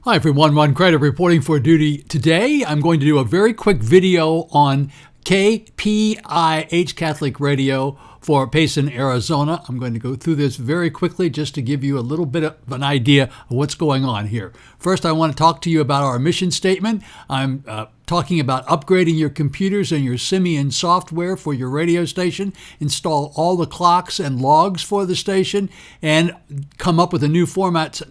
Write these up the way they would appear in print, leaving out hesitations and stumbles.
Hi everyone, Ron Credit reporting for duty today. I'm going to do a very quick video on KPIH Catholic Radio for Payson, Arizona. I'm going to go through this very quickly just to give you a little bit of an idea of what's going on here. First, I want to talk to you about our mission statement. I'm talking about upgrading your computers and your Simain software for your radio station, install all the clocks and logs for the station, and come up with a new format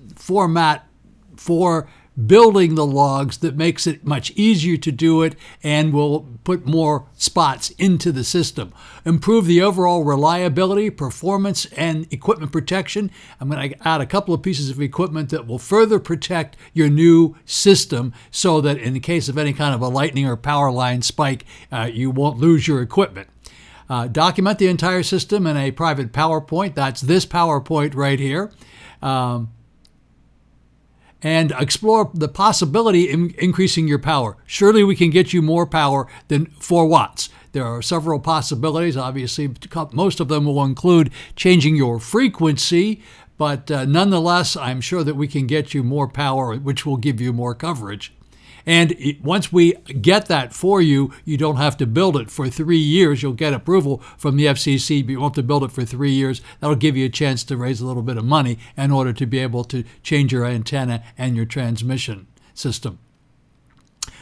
for building the logs that makes it much easier to do it and will put more spots into the system. Improve the overall reliability, performance, and equipment protection. I'm going to add a couple of pieces of equipment that will further protect your new system so that in the case of any kind of a lightning or power line spike, you won't lose your equipment. Document the entire system in a private PowerPoint. That's this PowerPoint right here. And explore the possibility in increasing your power. Surely we can get you more power than 4 watts. There are several possibilities. Obviously, most of them will include changing your frequency, but nonetheless, I'm sure that we can get you more power, which will give you more coverage. And once we get that for you, you don't have to build it for 3 years. You'll get approval from the FCC, but you won't have to build it for 3 years. That'll give you a chance to raise a little bit of money in order to be able to change your antenna and your transmission system.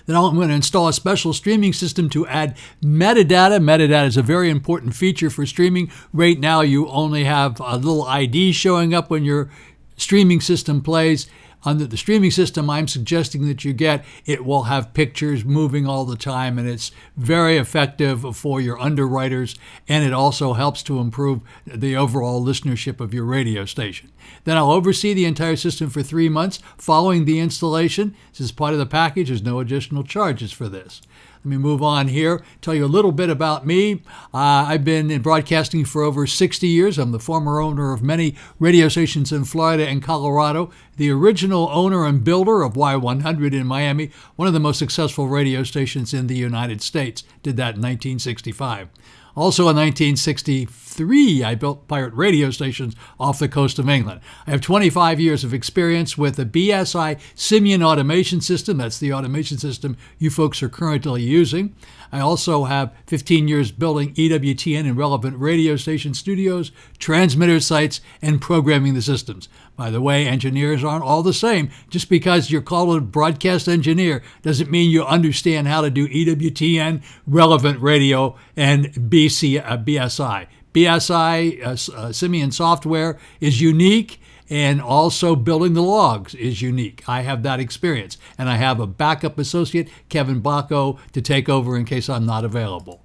Then I'm going to install a special streaming system to add metadata. Metadata is a very important feature for streaming. Right now, you only have a little ID showing up when your streaming system plays. Under the streaming system I'm suggesting that you get, it will have pictures moving all the time, and it's very effective for your underwriters, and it also helps to improve the overall listenership of your radio station. Then I'll oversee the entire system for 3 months following the installation. This is part of the package. There's no additional charges for this. Let me move on here, tell you a little bit about me. I've been in broadcasting for over 60 years. I'm the former owner of many radio stations in Florida and Colorado, the original owner and builder of Y100 in Miami, one of the most successful radio stations in the United States. Did that in 1965. Also in 1963, I built pirate radio stations off the coast of England. I have 25 years of experience with the BSI Simain automation system. That's the automation system you folks are currently using. I also have 15 years building EWTN and relevant radio station studios, transmitter sites, and programming the systems. By the way, engineers aren't all the same. Just because you're called a broadcast engineer doesn't mean you understand how to do EWTN, relevant radio, and BSI. BSI Simain software is unique, and also building the logs is unique. I have that experience, and I have a backup associate, Kevin Bacco, to take over in case I'm not available.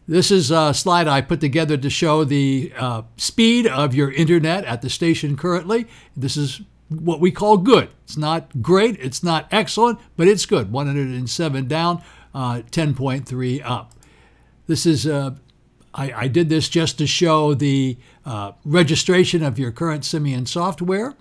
This is a slide I put together to show the speed of your internet at the station currently. This is what we call good. It's not great, it's not excellent, but it's good. 107 down, 10.3 up. This is I did this just to show the registration of your current Simain software.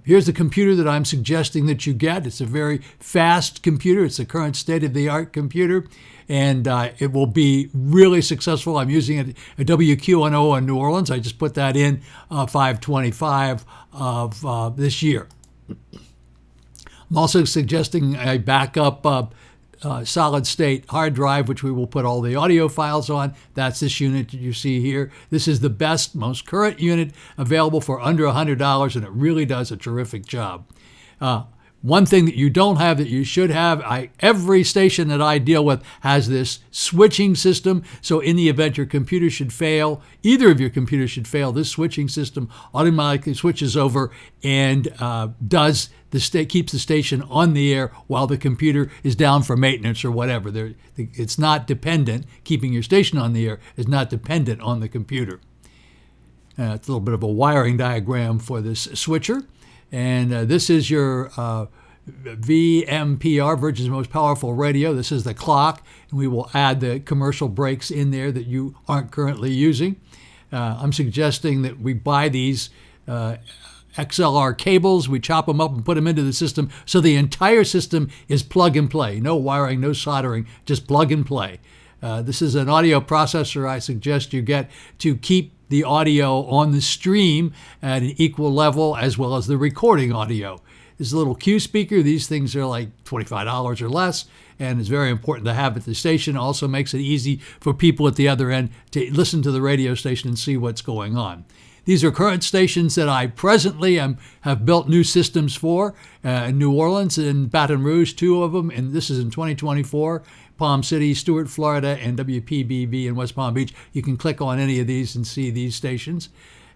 Here's the computer that I'm suggesting that you get. It's a very fast computer. It's a current state-of-the-art computer, and it will be really successful. I'm using a WQNO in New Orleans. I just put that in 5/25 of this year. I'm also suggesting a backup solid-state hard drive, which we will put all the audio files on. That's this unit that you see here. This is the best, most current unit available for under $100, and it really does a terrific job. One thing that you don't have that you should have, every station that I deal with has this switching system. So in the event your computer should fail, either of your computers should fail, this switching system automatically switches over and keeps the station on the air while the computer is down for maintenance or whatever. It's not dependent. Keeping your station on the air is not dependent on the computer. It's a little bit of a wiring diagram for this switcher. And this is your VMPR, Virgin's Most Powerful Radio. This is the clock, and we will add the commercial breaks in there that you aren't currently using. I'm suggesting that we buy these XLR cables, we chop them up and put them into the system so the entire system is plug and play. No wiring, no soldering, just plug and play. This is an audio processor I suggest you get to keep the audio on the stream at an equal level as well as the recording audio. is a little Q speaker. These things are like $25 or less, and it's very important to have at the station. It also makes it easy for people at the other end to listen to the radio station and see what's going on. These are current stations that I presently have built new systems for in New Orleans and Baton Rouge, 2 of them, and this is in 2024. Palm City, Stuart, Florida, and WPBB in West Palm Beach. You can click on any of these and see these stations.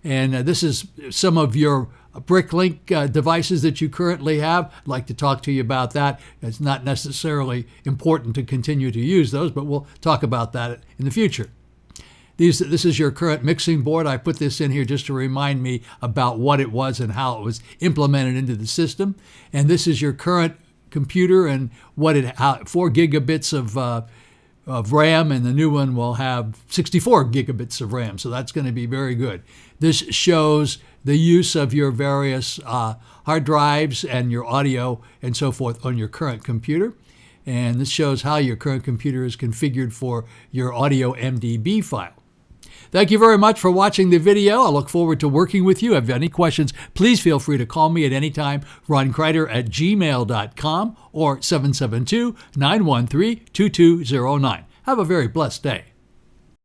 And this is some of your BrickLink devices that you currently have. I'd like to talk to you about that. It's not necessarily important to continue to use those, but we'll talk about that in the future. This is your current mixing board. I put this in here just to remind me about what it was and how it was implemented into the system. And this is your current computer and 4 gigabits of RAM, and the new one will have 64 gigabits of RAM. So that's going to be very good. This shows the use of your various hard drives and your audio and so forth on your current computer. And this shows how your current computer is configured for your audio MDB file. Thank you very much for watching the video. I look forward to working with you. If you have any questions, please feel free to call me at any time, ronkreider@gmail.com or 772-913-2209. Have a very blessed day.